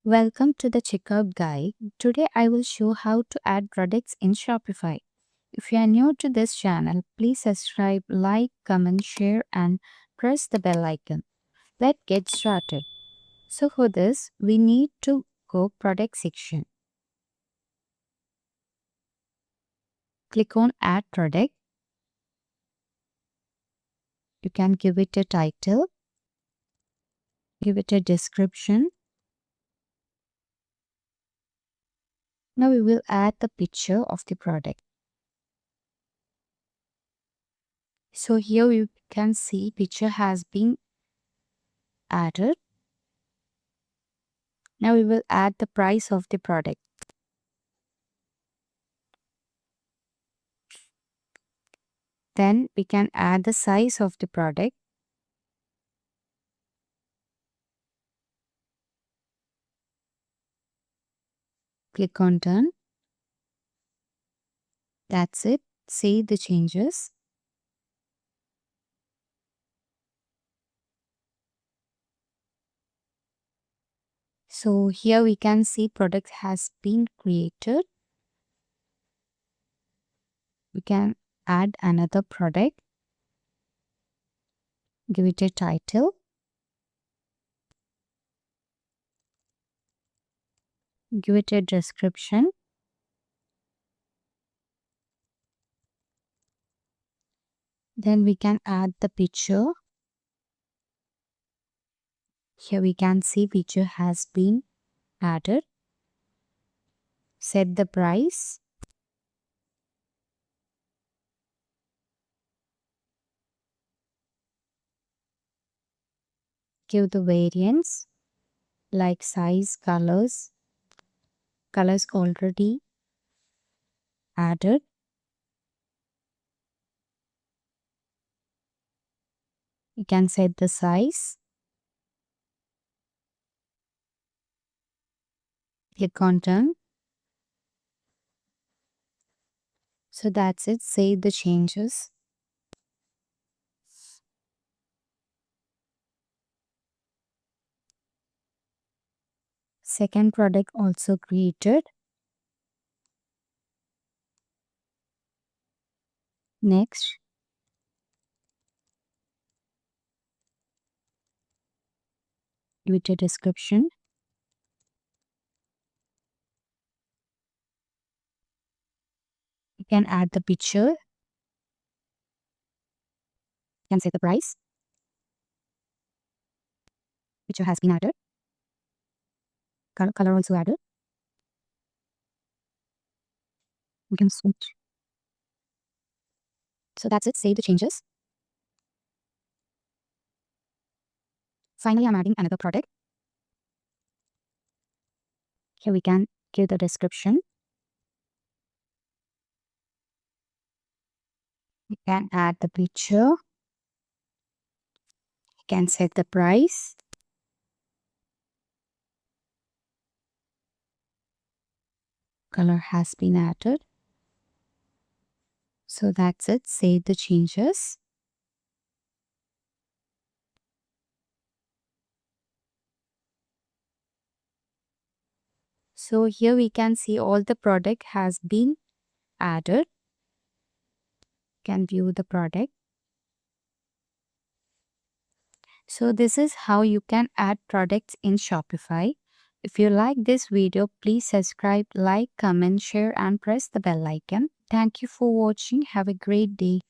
Welcome to the checkout guide. Today I will show how to add products in Shopify. If you are new to this channel, please subscribe, like, comment, share and press the bell icon. Let's get started. So for this, we need to go product section. Click on add product. You can give it a title, give it a description. Now we will add the picture of the product. So here you can see picture has been added. Now we will add the price of the product. Then we can add the size of the product. Click on done. That's it. Save the changes. So here we can see product has been created. We can add another product. Give it a title. Give it a description. Then we can add the picture. Here we can see picture has been added. Set the price. Give the variants like size, colors. Colors already added. You can set the size. Click on done. So that's it. Save the changes. Second product also created. Next, give it a description. You can add the picture. You can set the price. Picture has been added. Color also added. You can switch. So that's it. Save the changes. Finally, I'm adding another product. Here we can give the description. You can add the picture. You can set the price. Color has been added. So that's it. Save the changes. So here we can see all the product has been added. You can view the product. So this is how you can add products in Shopify. If you like this video, please subscribe, like, comment, share and press the bell icon. Thank you for watching. Have a great day.